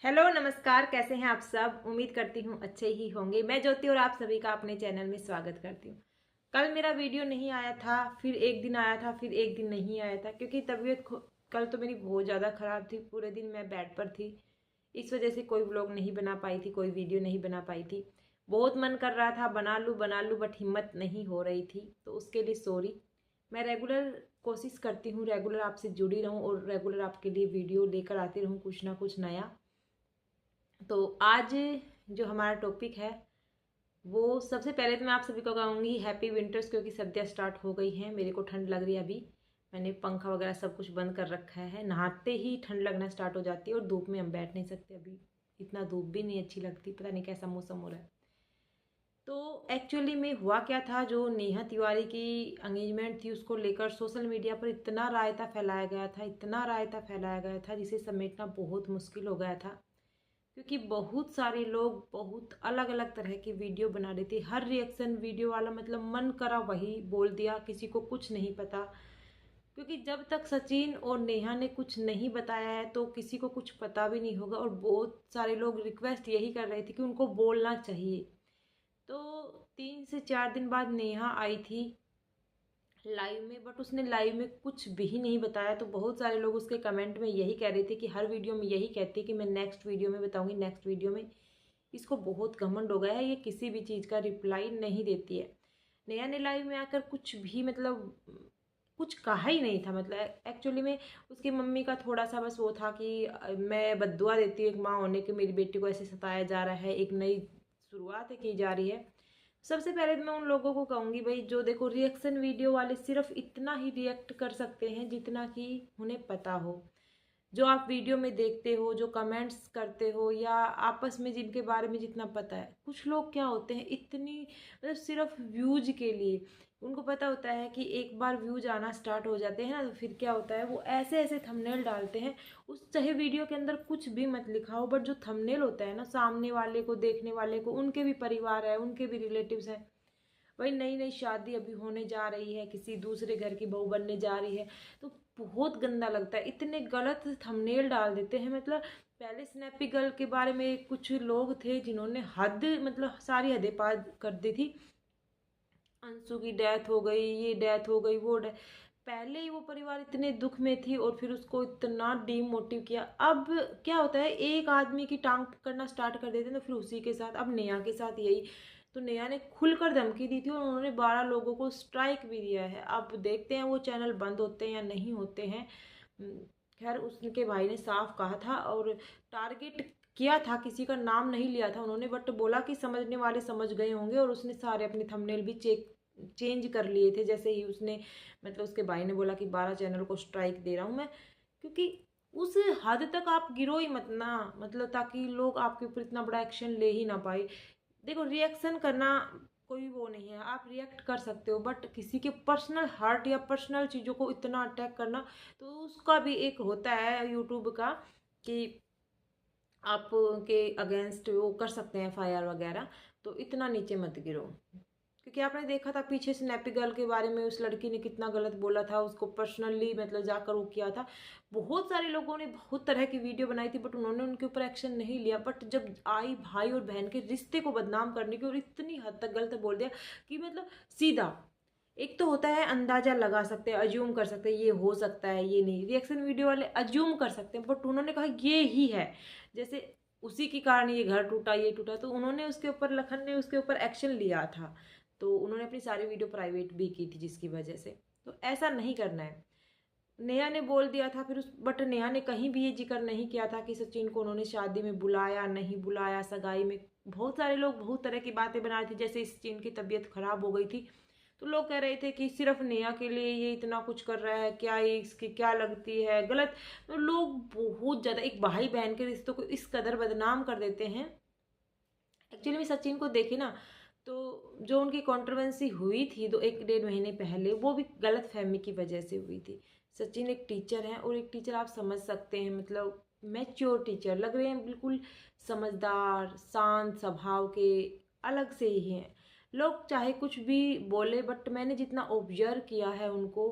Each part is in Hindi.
हेलो नमस्कार, कैसे हैं आप सब। उम्मीद करती हूँ अच्छे ही होंगे। मैं ज्योति और आप सभी का अपने चैनल में स्वागत करती हूँ। कल मेरा वीडियो नहीं आया था, फिर एक दिन आया था, फिर एक दिन नहीं आया था क्योंकि तबीयत कल तो मेरी बहुत ज़्यादा ख़राब थी। पूरे दिन मैं बेड पर थी, इस वजह से कोई व्लॉग नहीं बना पाई थी, कोई वीडियो नहीं बना पाई थी। बहुत मन कर रहा था बना लूँ बट हिम्मत नहीं हो रही थी, तो उसके लिए सॉरी। मैं रेगुलर कोशिश करती हूँ, रेगुलर आपसे जुड़ी रहूँ और रेगुलर आपके लिए वीडियो लेकर आती रहूँ कुछ ना कुछ नया। तो आज जो हमारा टॉपिक है वो सबसे पहले तो मैं आप सभी को कहूँगी हैप्पी विंटर्स, क्योंकि सर्दियाँ स्टार्ट हो गई हैं। मेरे को ठंड लग रही है अभी। मैंने पंखा वगैरह सब कुछ बंद कर रखा है। नहाते ही ठंड लगना स्टार्ट हो जाती है और धूप में हम बैठ नहीं सकते अभी। इतना धूप भी नहीं अच्छी लगती, पता नहीं कैसा मौसम हो रहा है। तो एक्चुअली में हुआ क्या था, जो नेहा तिवारी की एंगेजमेंट थी उसको लेकर सोशल मीडिया पर इतना रायता फैलाया गया था, इतना रायता फैलाया गया था जिसे समेटना बहुत मुश्किल हो गया था। क्योंकि बहुत सारे लोग बहुत अलग अलग तरह की वीडियो बना रहे थे। हर रिएक्शन वीडियो वाला मतलब मन करा वही बोल दिया, किसी को कुछ नहीं पता। क्योंकि जब तक सचिन और नेहा ने कुछ नहीं बताया है तो किसी को कुछ पता भी नहीं होगा। और बहुत सारे लोग रिक्वेस्ट यही कर रहे थे कि उनको बोलना चाहिए। तो 3 से 4 दिन बाद नेहा आई थी लाइव में, बट उसने लाइव में कुछ भी नहीं बताया। तो बहुत सारे लोग उसके कमेंट में यही कह रहे थे कि हर वीडियो में यही कहती है कि मैं नेक्स्ट वीडियो में बताऊंगी, नेक्स्ट वीडियो में। इसको बहुत घमंड हो गया है, ये किसी भी चीज़ का रिप्लाई नहीं देती है। नेहा ने लाइव में आकर कुछ भी मतलब कुछ कहा ही नहीं था। मतलब एक्चुअली में उसकी मम्मी का थोड़ा सा बस वो था कि मैं बद्दुआ देती हूँ एक माँ होने के, मेरी बेटी को ऐसे सताया जा रहा है, एक नई शुरुआत की जा रही है। सबसे पहले तो मैं उन लोगों को कहूँगी, भाई जो देखो रिएक्शन वीडियो वाले सिर्फ इतना ही रिएक्ट कर सकते हैं जितना कि उन्हें पता हो। जो आप वीडियो में देखते हो, जो कमेंट्स करते हो, या आपस में जिनके बारे में जितना पता है। कुछ लोग क्या होते हैं इतनी मतलब सिर्फ व्यूज के लिए, उनको पता होता है कि एक बार व्यूज आना स्टार्ट हो जाते हैं ना, तो फिर क्या होता है वो ऐसे ऐसे थंबनेल डालते हैं। उस चाहे वीडियो के अंदर कुछ भी मत लिखा हो, बट जो थंबनेल होता है ना, सामने वाले को, देखने वाले को, उनके भी परिवार है, उनके भी रिलेटिव्स हैं। वही नई नई शादी अभी होने जा रही है, किसी दूसरे घर की बहू बनने जा रही है, तो बहुत गंदा लगता है। इतने गलत थंबनेल डाल देते हैं। मतलब पहले स्नैपी गर्ल के बारे में कुछ लोग थे जिन्होंने हद मतलब सारी हदें पार कर दी थी। अंशु की डेथ हो गई, ये डेथ हो गई, वो डेथ। पहले ही वो परिवार इतने दुख में थी और फिर उसको इतना डीमोटिव किया। अब क्या होता है, एक आदमी की टांग पकड़ना स्टार्ट कर देते हैं तो फिर उसी के साथ, अब नेहा के साथ यही। तो नेहा ने खुलकर धमकी दी थी और उन्होंने 12 लोगों को स्ट्राइक भी दिया है। अब देखते हैं वो चैनल बंद होते हैं या नहीं होते हैं। खैर उसके भाई ने साफ कहा था और टारगेट किया था, किसी का नाम नहीं लिया था उन्होंने, बट बोला कि समझने वाले समझ गए होंगे। और उसने सारे अपने थंबनेल भी चेंज कर लिए थे जैसे ही उसने मतलब उसके भाई ने बोला कि 12 चैनल को स्ट्राइक दे रहा हूँ मैं। क्योंकि उस हद तक आप गिरो ही मत ना, मतलब ताकि लोग आपके ऊपर इतना बड़ा एक्शन ले ही ना पाए। देखो रिएक्शन करना कोई वो नहीं है, आप रिएक्ट कर सकते हो, बट किसी के पर्सनल हार्ट या पर्सनल चीज़ों को इतना अटैक करना, तो उसका भी एक होता है यूट्यूब का कि आपके अगेंस्ट वो कर सकते हैं एफआईआर वगैरह। तो इतना नीचे मत गिरो। क्योंकि आपने देखा था पीछे स्नैपी गर्ल के बारे में उस लड़की ने कितना गलत बोला था, उसको पर्सनली मतलब जाकर वो किया था। बहुत सारे लोगों ने बहुत तरह की वीडियो बनाई थी बट उन्होंने उनके ऊपर एक्शन नहीं लिया। बट जब आई भाई और बहन के रिश्ते को बदनाम करने की और इतनी हद तक गलत बोल दिया कि मतलब सीधा, एक तो होता है अंदाजा लगा सकते हैं, अज्यूम कर सकते हैं ये हो सकता है ये नहीं, रिएक्शन वीडियो वाले अज्यूम कर सकते हैं, बट उन्होंने कहा ये ही है। जैसे उसी के कारण ये घर टूटा, ये टूटा, तो उन्होंने उसके ऊपर, लखन ने उसके ऊपर एक्शन लिया था। तो उन्होंने अपनी सारी वीडियो प्राइवेट भी की थी जिसकी वजह से। तो ऐसा नहीं करना है। नेहा ने बोल दिया था फिर उस, बट नेहा ने कहीं भी ये जिक्र नहीं किया था कि सचिन को उन्होंने शादी में बुलाया नहीं बुलाया, सगाई में। बहुत सारे लोग बहुत तरह की बातें बना रहे थे, जैसे सचिन की तबीयत खराब हो गई थी तो लोग कह रहे थे कि सिर्फ नेहा के लिए ये इतना कुछ कर रहा है, क्या ये इसकी क्या लगती है गलत। तो लोग बहुत ज़्यादा एक भाई बहन के रिश्तों को इस कदर बदनाम कर देते हैं। एक्चुअली में सचिन को देखे ना, तो जो उनकी कंट्रोवर्सी हुई थी 1 डेढ़ महीने पहले, वो भी गलत फहमी की वजह से हुई थी। सचिन एक टीचर हैं और एक टीचर आप समझ सकते हैं मतलब मैच्योर टीचर लग रहे हैं, बिल्कुल समझदार शांत स्वभाव के, अलग से ही हैं। लोग चाहे कुछ भी बोले बट मैंने जितना ऑब्जर्व किया है उनको,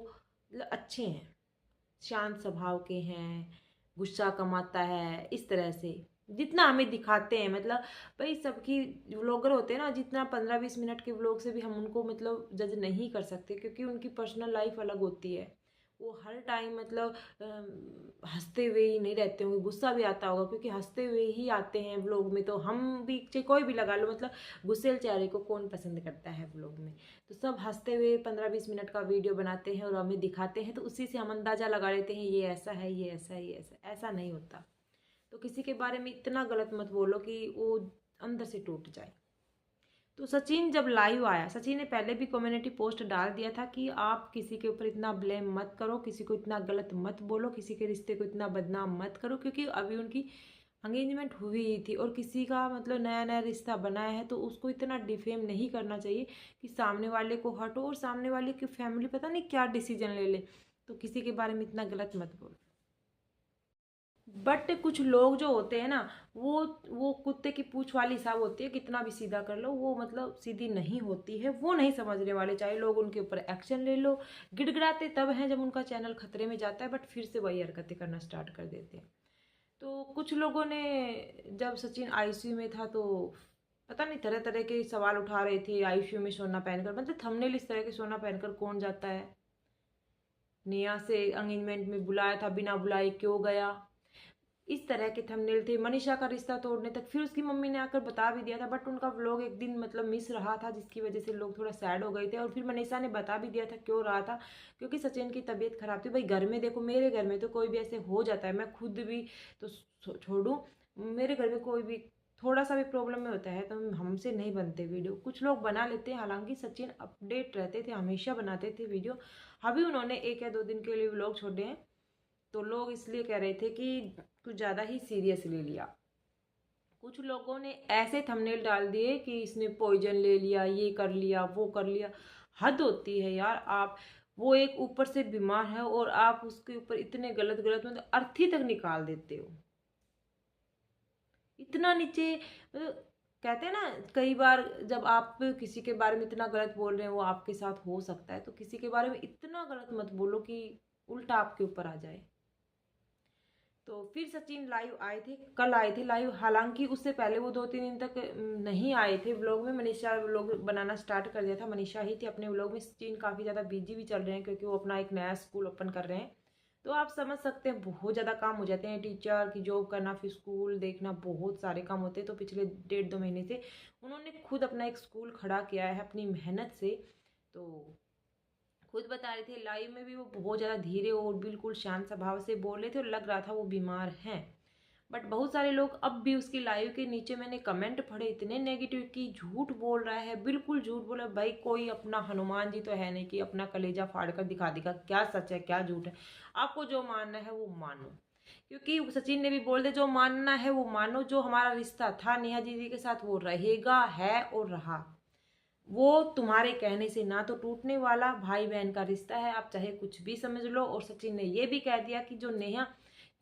मतलब अच्छे हैं, शांत स्वभाव के हैं, गुस्सा कम आता है, इस तरह से। जितना हमें दिखाते हैं, मतलब भाई सबकी व्लॉगर होते हैं ना, जितना 15-20 मिनट के व्लॉग से भी हम उनको मतलब जज नहीं कर सकते, क्योंकि उनकी पर्सनल लाइफ अलग होती है। वो हर टाइम मतलब हंसते हुए ही नहीं रहते होंगे, गुस्सा भी आता होगा, क्योंकि हंसते हुए ही आते हैं व्लॉग में। तो हम भी चाहे कोई भी लगा लो, मतलब गुस्सेल चेहरे को कौन पसंद करता है व्लॉग में। तो सब हंसते हुए 15-20 मिनट का वीडियो बनाते हैं और हमें दिखाते हैं, तो उसी से हम अंदाज़ा लगा लेते हैं ये ऐसा है, ये ऐसा है, ये ऐसा। ऐसा नहीं होता। तो किसी के बारे में इतना गलत मत बोलो कि वो अंदर से टूट जाए। तो सचिन जब लाइव आया, सचिन ने पहले भी कम्युनिटी पोस्ट डाल दिया था कि आप किसी के ऊपर इतना ब्लेम मत करो, किसी को इतना गलत मत बोलो, किसी के रिश्ते को इतना बदनाम मत करो, क्योंकि अभी उनकी एंगेजमेंट हुई ही थी और किसी का मतलब नया नया रिश्ता बनाया है, तो उसको इतना डिफेम नहीं करना चाहिए कि सामने वाले को हटो और सामने वाले की फैमिली पता नहीं क्या डिसीजन ले ले। तो किसी के बारे में इतना गलत मत बोलो। बट कुछ लोग जो होते हैं ना, वो कुत्ते की पूंछ वाली हिसाब होती है, कितना भी सीधा कर लो वो मतलब सीधी नहीं होती है। वो नहीं समझने वाले, चाहे लोग उनके ऊपर एक्शन ले लो। गिड़गिड़ाते तब हैं जब उनका चैनल खतरे में जाता है, बट फिर से वही हरकतें करना स्टार्ट कर देते हैं। तो कुछ लोगों ने, जब सचिन आईसीयू में था तो पता नहीं तरह तरह के सवाल उठा रहे थे, आईसीयू में सोना पहनकर, मतलब थंबनेल इस तरह के सोना पहनकर कौन जाता है, नेहा से एंगेजमेंट में बुलाया था, बिना बुलाए क्यों गया, इस तरह के थंबनेल थे। मनीषा का रिश्ता तोड़ने तक फिर उसकी मम्मी ने आकर बता भी दिया था, बट उनका व्लॉग एक दिन मतलब मिस रहा था, जिसकी वजह से लोग थोड़ा सैड हो गए थे। और फिर मनीषा ने बता भी दिया था क्यों रहा था, क्योंकि सचिन की तबीयत खराब थी। भाई घर में देखो, मेरे घर में तो कोई भी ऐसे हो जाता है, मैं खुद भी तो छोड़ू, मेरे घर में कोई भी थोड़ा सा भी प्रॉब्लम में होता है तो हमसे नहीं बनते वीडियो। कुछ लोग बना लेते हैं, हालांकि सचिन अपडेट रहते थे, हमेशा बनाते थे वीडियो। अभी उन्होंने 1 या 2 दिन के लिए व्लॉग छोड़े हैं, तो लोग इसलिए कह रहे थे कि कुछ ज़्यादा ही सीरियस ले लिया। कुछ लोगों ने ऐसे थंबनेल डाल दिए कि इसने पॉइजन ले लिया, ये कर लिया, वो कर लिया। हद होती है यार। आप, वो एक ऊपर से बीमार है और आप उसके ऊपर इतने गलत गलत मतलब अर्थी तक निकाल देते हो, इतना नीचे। कहते हैं ना, कई बार जब आप किसी के बारे में इतना गलत बोल रहे हैं, वो आपके साथ हो सकता है, तो किसी के बारे में इतना गलत मत बोलो कि उल्टा आपके ऊपर आ जाए। तो फिर सचिन लाइव आए थे, कल आए थे लाइव। हालांकि उससे पहले वो 2-3 दिन तक नहीं आए थे व्लॉग में। मनीषा व्लॉग बनाना स्टार्ट कर दिया था, मनीषा ही थी अपने व्लॉग में। सचिन काफ़ी ज़्यादा बिजी भी चल रहे हैं, क्योंकि वो अपना एक नया स्कूल ओपन कर रहे हैं। तो आप समझ सकते हैं बहुत ज़्यादा काम हो जाते हैं, टीचर की जॉब करना, फिर स्कूल देखना, बहुत सारे काम होते हैं। तो पिछले 1.5-2 महीने से उन्होंने खुद अपना एक स्कूल खड़ा किया है अपनी मेहनत से। तो खुद बता रहे थे लाइव में भी, वो बहुत ज़्यादा धीरे और बिल्कुल शांत स्वभाव से बोल रहे थे और लग रहा था वो बीमार हैं। बट बहुत सारे लोग अब भी उसकी लाइव के नीचे मैंने कमेंट पढ़े इतने नेगेटिव कि झूठ बोल रहा है, बिल्कुल झूठ बोला। भाई कोई अपना हनुमान जी तो है नहीं कि अपना कलेजा फाड़ कर दिखा देगा क्या सच है क्या झूठ है। आपको जो मानना है वो मानो, क्योंकि सचिन ने भी बोल दे जो मानना है वो मानो। जो हमारा रिश्ता था नेहा दीदी के साथ वो रहेगा, है और रहा। वो तुम्हारे कहने से ना तो टूटने वाला, भाई बहन का रिश्ता है, आप चाहे कुछ भी समझ लो। और सचिन ने ये भी कह दिया कि जो नेहा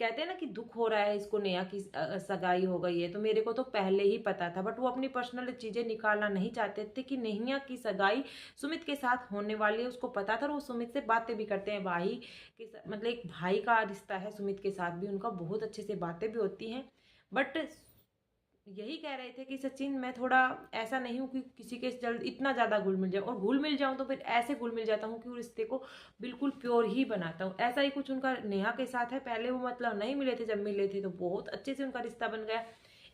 कहते हैं ना कि दुख हो रहा है इसको, नेहा की सगाई हो गई है, तो मेरे को तो पहले ही पता था। बट वो अपनी पर्सनल चीज़ें निकालना नहीं चाहते थे कि नेहा की सगाई सुमित के साथ होने वाली है, उसको पता था। और वो सुमित से बातें भी करते हैं, भाई के मतलब एक भाई का रिश्ता है सुमित के साथ भी, उनका बहुत अच्छे से बातें भी होती हैं। बट यही कह रहे थे कि सचिन मैं थोड़ा ऐसा नहीं हूँ कि किसी के जल्द इतना ज़्यादा घुल मिल जाऊँ, और घुल मिल जाऊँ तो फिर ऐसे घुल मिल जाता हूँ कि उस रिश्ते को बिल्कुल प्योर ही बनाता हूँ। ऐसा ही कुछ उनका नेहा के साथ है। पहले वो मतलब नहीं मिले थे, जब मिले थे तो बहुत अच्छे से उनका रिश्ता बन गया,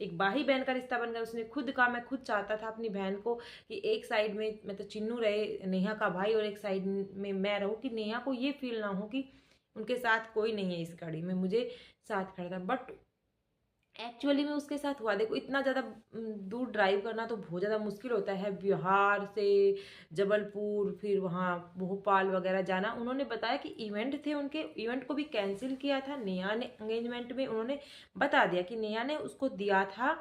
एक भाई बहन का रिश्ता बन गया। उसने खुद कहा मैं खुद चाहता था अपनी बहन को कि एक साइड में मतलब चिन्नू रहे नेहा का भाई, और एक साइड में मैं रहूँ, कि नेहा को ये फील ना हो कि उनके साथ कोई नहीं है इस कड़ी में, मुझे साथ खड़ा था। बट एक्चुअली में उसके साथ हुआ, देखो इतना ज़्यादा दूर ड्राइव करना तो बहुत ज़्यादा मुश्किल होता है, बिहार से जबलपुर, फिर वहाँ भोपाल वगैरह जाना। उन्होंने बताया कि इवेंट थे उनके, इवेंट को भी कैंसिल किया था नेहा ने। एंगेजमेंट में उन्होंने बता दिया कि नेहा ने उसको दिया था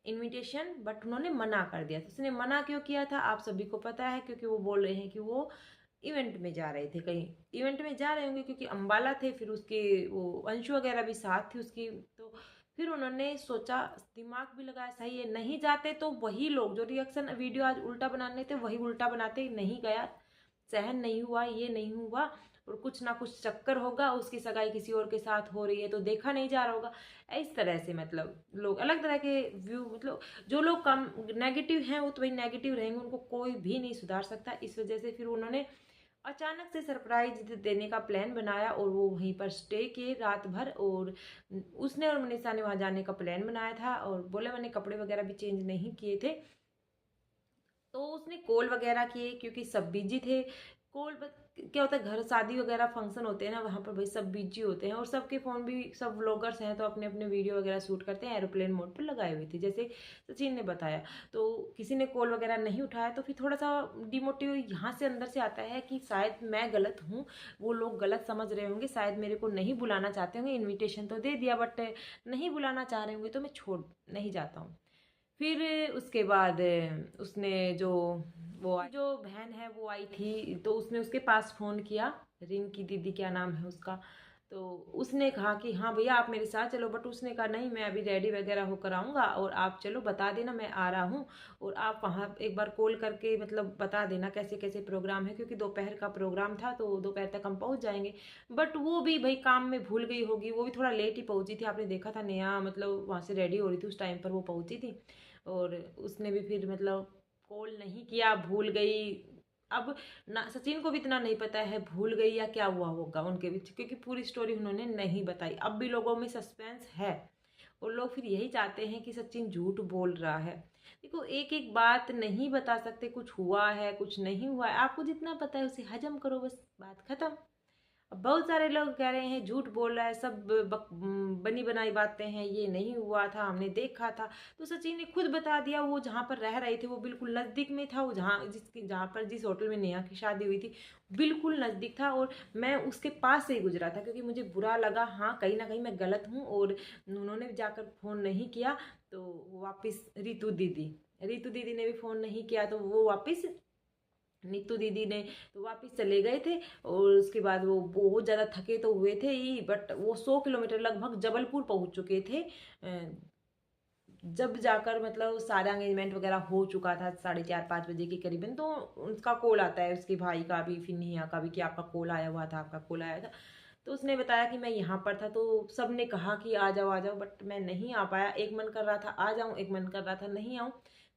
इनविटेशन, बट उन्होंने मना कर दिया था। उसने मना क्यों किया था आप सभी को पता है, क्योंकि वो बोल रहे हैं कि वो इवेंट में जा रहे थे, कहीं इवेंट में जा रहे होंगे, क्योंकि अम्बाला थे, फिर उसके वो अंशु वगैरह भी साथ थी उसकी। तो फिर उन्होंने सोचा, दिमाग भी लगाया सही है, नहीं जाते तो वही लोग जो रिएक्शन वीडियो आज उल्टा बनाने थे वही उल्टा बनाते, नहीं गया, सहन नहीं हुआ, ये नहीं हुआ, और कुछ ना कुछ चक्कर होगा, उसकी सगाई किसी और के साथ हो रही है तो देखा नहीं जा रहा होगा। इस तरह से मतलब लोग अलग तरह के व्यू, मतलब जो लोग कम नेगेटिव हैं वो तो भाई नेगेटिव रहेंगे, उनको कोई भी नहीं सुधार सकता। इस वजह से फिर उन्होंने अचानक से सरप्राइज देने का प्लान बनाया और वो वहीं पर स्टे किए रात भर। और उसने और मनीषा ने वहाँ जाने का प्लान बनाया था और बोले मैंने कपड़े वगैरह भी चेंज नहीं किए थे। तो उसने कॉल वगैरह किए क्योंकि सब बिजी थे। क्या होता है, घर शादी वगैरह फंक्शन होते हैं ना, वहाँ पर भाई सब बिजी होते हैं और सबके फ़ोन भी, सब व्लॉगर्स हैं तो अपने अपने वीडियो वगैरह शूट करते हैं, एरोप्लेन मोड पर लगाए हुए थे जैसे सचिन ने बताया। तो किसी ने कॉल वगैरह नहीं उठाया तो फिर थोड़ा सा डिमोटिव यहाँ से अंदर से आता है कि शायद मैं गलत हूँ, वो लोग गलत समझ रहे होंगे, शायद मेरे को नहीं बुलाना चाहते होंगे। इन्विटेशन तो दे दिया बट नहीं बुलाना चाह रहे होंगे तो मैं छोड़ नहीं जाता हूँ। फिर उसके बाद उसने जो बहन है वो आई थी तो उसने उसके पास फ़ोन किया, रिंग की दीदी क्या नाम है उसका। तो उसने कहा कि हाँ भैया आप मेरे साथ चलो, बट उसने कहा नहीं मैं अभी रेडी वगैरह होकर आऊँगा और आप चलो, बता देना मैं आ रहा हूँ और आप वहाँ एक बार कॉल करके मतलब बता देना कैसे कैसे प्रोग्राम है, क्योंकि दोपहर का प्रोग्राम था तो दोपहर तक हम पहुँच जाएंगे। बट वो भी भाई काम में भूल गई होगी, वो भी थोड़ा लेट ही पहुँची थी। आपने देखा था नेहा मतलब वहाँ से रेडी हो रही थी उस टाइम पर वो पहुँची थी और उसने भी फिर मतलब कॉल नहीं किया, भूल गई। अब ना सचिन को भी इतना नहीं पता है भूल गई या क्या हुआ होगा उनके बीच, क्योंकि पूरी स्टोरी उन्होंने नहीं बताई। अब भी लोगों में सस्पेंस है और लोग फिर यही चाहते हैं कि सचिन झूठ बोल रहा है। देखो एक एक बात नहीं बता सकते, कुछ हुआ है कुछ नहीं हुआ है, आपको जितना पता है उसे हजम करो, बस बात खत्म। अब बहुत सारे लोग कह रहे हैं झूठ बोल रहा है, सब बनी बनाई बातें हैं, ये नहीं हुआ था हमने देखा था। तो सचिन ने खुद बता दिया, वो जहाँ पर रह रहे थे वो बिल्कुल नज़दीक में था, वो जहाँ पर जिस होटल में नेहा की शादी हुई थी बिल्कुल नज़दीक था और मैं उसके पास से ही गुजरा था। क्योंकि मुझे बुरा लगा, हाँ कहीं ना कहीं मैं गलत हूँ और उन्होंने भी जाकर फ़ोन नहीं किया। तो वापस रीतू दीदी ने भी फ़ोन नहीं किया तो वो वापस नीतू दीदी ने तो वापस चले गए थे। और उसके बाद वो बहुत ज़्यादा थके तो हुए थे ही, बट वो 100 किलोमीटर लगभग जबलपुर पहुंच चुके थे जब जाकर मतलब सारा एंगेजमेंट वगैरह हो चुका था 4:30-5 बजे के करीबन। तो उनका कॉल आता है उसके भाई का भी, फिर नेहा का भी, कि आपका कॉल आया हुआ था, आपका कॉल आया था। तो उसने बताया कि मैं यहाँ पर था तो सब ने कहा कि आ जाओ आ जाओ, बट मैं नहीं आ पाया। एक मन कर रहा था आ जाऊँ, एक मन कर रहा था नहीं आऊँ,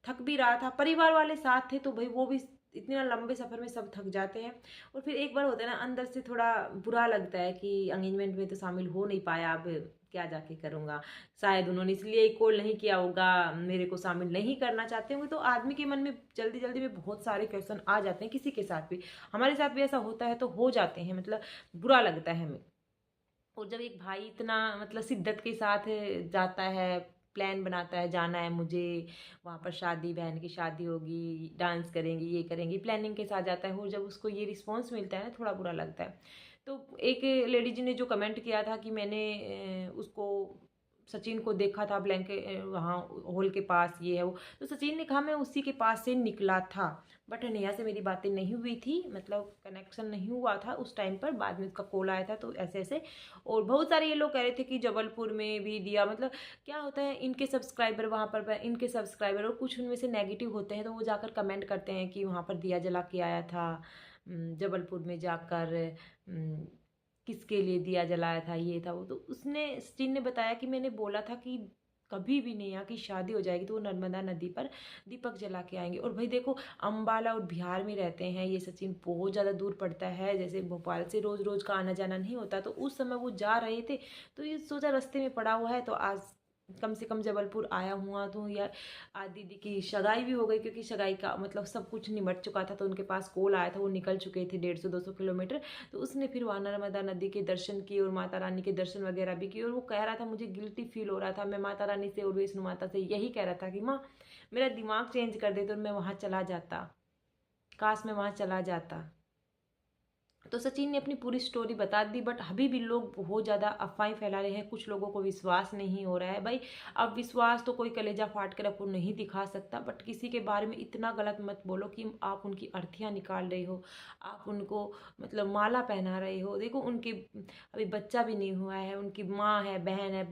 थक भी रहा था, परिवार वाले साथ थे तो भाई वो भी इतने लंबे सफ़र में सब थक जाते हैं। और फिर एक बार होता है ना अंदर से थोड़ा बुरा लगता है कि एंगेजमेंट में तो शामिल हो नहीं पाया, अब क्या जाके करूँगा। शायद उन्होंने इसलिए कॉल नहीं किया होगा, मेरे को शामिल नहीं करना चाहते होंगे। तो आदमी के मन में जल्दी जल्दी में बहुत सारे क्वेश्चन आ जाते हैं, किसी के साथ भी, हमारे साथ भी ऐसा होता है तो हो जाते हैं, मतलब बुरा लगता है हमें। और जब एक भाई इतना मतलब शिद्दत के साथ जाता है, प्लान बनाता है जाना है मुझे वहाँ पर, शादी बहन की शादी होगी, डांस करेंगे ये करेंगे, प्लानिंग के साथ जाता है और जब उसको ये रिस्पॉन्स मिलता है ना थोड़ा बुरा लगता है। तो एक लेडी जी ने जो कमेंट किया था कि मैंने उसको सचिन को देखा था ब्लैंकेट वहाँ हॉल के पास, ये है वो। तो सचिन ने कहा मैं उसी के पास से निकला था, बट नेहा से मेरी बातें नहीं हुई थी, मतलब कनेक्शन नहीं हुआ था उस टाइम पर। बाद में उसका कॉल आया था तो ऐसे ऐसे। और बहुत सारे ये लोग कह रहे थे कि जबलपुर में भी दिया, मतलब क्या होता है इनके सब्सक्राइबर वहाँ पर, इनके सब्सक्राइबर और कुछ उनमें से नेगेटिव होते हैं तो वो जाकर कमेंट करते हैं कि वहाँ पर दिया जला के आया था जबलपुर में जाकर, किसके लिए दिया जलाया था, ये था वो। तो उसने सचिन ने बताया कि मैंने बोला था कि कभी भी नेहा की शादी हो जाएगी तो वो नर्मदा नदी पर दीपक जला के आएंगे। और भाई देखो अम्बाला और बिहार में रहते हैं ये सचिन, बहुत ज़्यादा दूर पड़ता है, जैसे भोपाल से रोज़ रोज़ का आना जाना नहीं होता। तो उस समय वो जा रहे थे तो ये सोचा रास्ते में पड़ा हुआ है तो आज कम से कम जबलपुर आया हुआ तो यार। आज दीदी की सगाई भी हो गई, क्योंकि सगाई का मतलब सब कुछ निमट चुका था तो उनके पास कॉल आया था, वो निकल चुके थे 150-200 किलोमीटर। तो उसने फिर वहाँ नर्मदा नदी के दर्शन किए और माता रानी के दर्शन वगैरह भी किए। और वो कह रहा था मुझे गिल्टी फील हो रहा था, मैं माता रानी से और वैष्णो माता से यही कह रहा था कि माँ मेरा दिमाग चेंज कर दे तो मैं वहाँ चला जाता, काश मैं वहाँ चला जाता। तो सचिन ने अपनी पूरी स्टोरी बता दी, बट अभी भी लोग बहुत ज़्यादा अफवाहें फैला रहे हैं, कुछ लोगों को विश्वास नहीं हो रहा है। भाई अब विश्वास तो कोई कलेजा फाड़ कर आपको नहीं दिखा सकता, बट किसी के बारे में इतना गलत मत बोलो कि आप उनकी अर्थियाँ निकाल रहे हो, आप उनको मतलब माला पहना रहे हो। देखो उनकी अभी बच्चा भी नहीं हुआ है, उनकी माँ है, बहन है,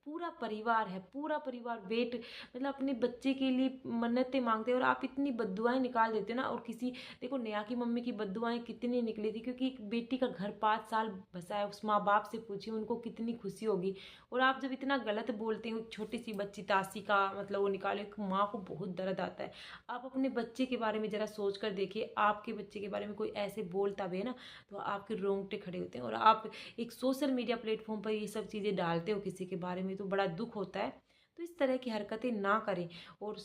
पूरा परिवार है, पूरा परिवार वेट मतलब अपने बच्चे के लिए मन्नतें मांगते हैं और आप इतनी बद्दुआएं निकाल देते हो ना। और किसी देखो नेहा की मम्मी की बद्दुआएं कितनी निकली थी, क्योंकि एक बेटी का घर 5 साल बसा है। उस माँ बाप से पूछिए उनको कितनी खुशी होगी। और आप जब इतना गलत बोलते हो, छोटी सी बच्ची तासी का मतलब वो निकाले, माँ को बहुत दर्द आता है। आप अपने बच्चे के बारे में ज़रा सोच कर देखिए, आपके बच्चे के बारे में कोई ऐसे बोलता भी है ना तो आपके रोंगटे खड़े होते हैं। और आप एक सोशल मीडिया प्लेटफॉर्म पर ये सब चीज़ें डालते हो किसी के बारे में तो बड़ा दुख होता है। तो इस तरह की हरकतें ना करें। और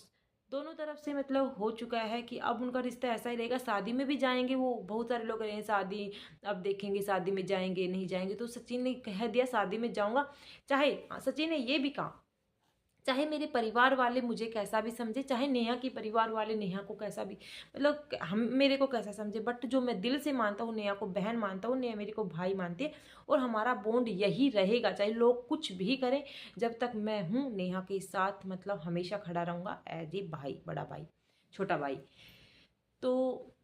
दोनों तरफ से मतलब हो चुका है कि अब उनका रिश्ता ऐसा ही रहेगा। शादी में भी जाएंगे, वो बहुत सारे लोग रहे हैं शादी अब देखेंगे, शादी में जाएंगे नहीं जाएंगे। तो सचिन ने कह दिया शादी में जाऊंगा, चाहे सचिन ने ये भी कहा चाहे मेरे परिवार वाले मुझे कैसा भी समझे, चाहे नेहा के परिवार वाले नेहा को कैसा भी मतलब हम मेरे को कैसा समझे, बट जो मैं दिल से मानता हूँ, नेहा को बहन मानता हूँ, नेहा मेरे को भाई मानती है और हमारा बॉन्ड यही रहेगा। चाहे लोग कुछ भी करें, जब तक मैं हूँ नेहा के साथ मतलब हमेशा खड़ा रहूँगा एज ए भाई, बड़ा भाई, छोटा भाई। तो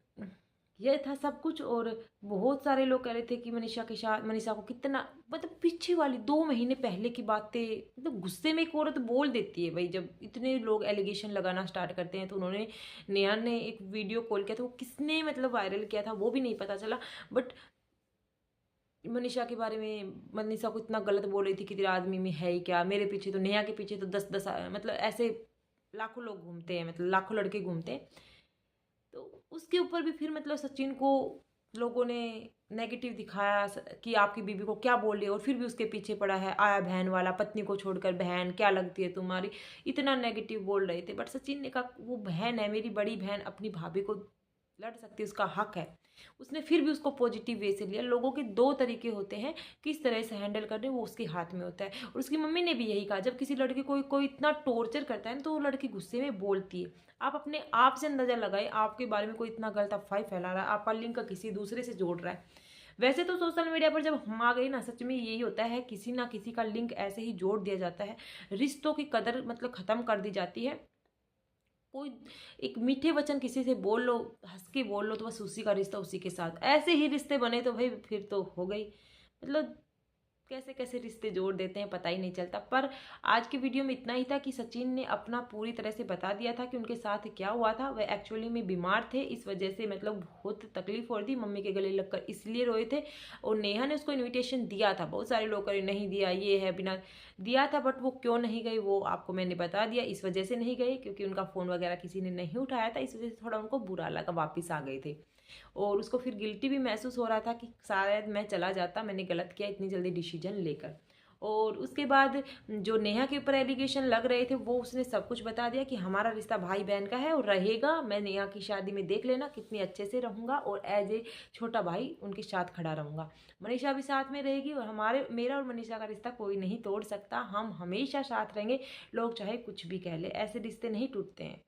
ये था सब कुछ। और बहुत सारे लोग कह रहे थे कि मनीषा को कितना मतलब पीछे वाली 2 महीने पहले की बातें मतलब गुस्से में एक औरत बोल देती है भाई। जब इतने लोग एलिगेशन लगाना स्टार्ट करते हैं तो उन्होंने नेहा ने एक वीडियो कॉल किया था, वो किसने मतलब वायरल किया था वो भी नहीं पता चला। बट मनीषा के बारे में मनीषा को इतना गलत बोल रही थी कि तेरे आदमी में है ही क्या, मेरे पीछे तो नेहा के पीछे तो 10-10 मतलब ऐसे लाखों लोग घूमते हैं, मतलब लाखों लड़के घूमते हैं। तो उसके ऊपर भी फिर मतलब सचिन को लोगों ने नेगेटिव दिखाया कि आपकी बीबी को क्या बोल रही है, और फिर भी उसके पीछे पड़ा है, आया बहन वाला, पत्नी को छोड़कर बहन क्या लगती है तुम्हारी, इतना नेगेटिव बोल रहे थे। बट सचिन ने कहा वो बहन है, मेरी बड़ी बहन अपनी भाभी को लड़ सकती है, उसका हक है। उसने फिर भी उसको पॉजिटिव वे से लिया। लोगों के 2 तरीके होते हैं, किस तरह से हैंडल करने वो उसके हाथ में होता है। और उसकी मम्मी ने भी यही कहा, जब किसी लड़के को कोई इतना टॉर्चर करता है ना तो वो लड़की गुस्से में बोलती है। आप अपने आप से अंदाजा लगाए, आपके बारे में कोई इतना गलत अफवाह फैला रहा है, आपका लिंक किसी दूसरे से जोड़ रहा है। वैसे तो सोशल मीडिया पर जब हम आ गए ना, सच में यही होता है, किसी ना किसी का लिंक ऐसे ही जोड़ दिया जाता है, रिश्तों की कदर मतलब खत्म कर दी जाती है। कोई एक मीठे वचन किसी से बोल लो, हंस के बोल लो, तो बस उसी का रिश्ता उसी के साथ, ऐसे ही रिश्ते बने तो भाई फिर तो हो गई। मतलब कैसे कैसे रिश्ते जोड़ देते हैं पता ही नहीं चलता। पर आज की वीडियो में इतना ही था कि सचिन ने अपना पूरी तरह से बता दिया था कि उनके साथ क्या हुआ था। वह एक्चुअली में बीमार थे, इस वजह से मतलब बहुत तकलीफ हो रही थी, मम्मी के गले लगकर इसलिए रोए थे। और नेहा ने उसको इन्विटेशन दिया था, बहुत सारे लोग करे नहीं दिया, ये है बिना दिया था, बट वो क्यों नहीं गई वो आपको मैंने बता दिया। इस वजह से नहीं गई क्योंकि उनका फ़ोन वगैरह किसी ने नहीं उठाया था, इस वजह से थोड़ा उनको बुरा लगा, वापिस आ गए थे। और उसको फिर गिल्टी भी महसूस हो रहा था कि शायद मैं चला जाता, मैंने गलत किया इतनी जल्दी डिसीजन लेकर। और उसके बाद जो नेहा के ऊपर एलिगेशन लग रहे थे वो उसने सब कुछ बता दिया कि हमारा रिश्ता भाई बहन का है और रहेगा। मैं नेहा की शादी में देख लेना कितनी अच्छे से रहूँगा और एज ए छोटा भाई उनके साथ खड़ा रहूँगा। मनीषा भी साथ में रहेगी और मेरा और मनीषा का रिश्ता कोई नहीं तोड़ सकता, हम हमेशा साथ रहेंगे, लोग चाहे कुछ भी कह ले, ऐसे रिश्ते नहीं टूटते हैं।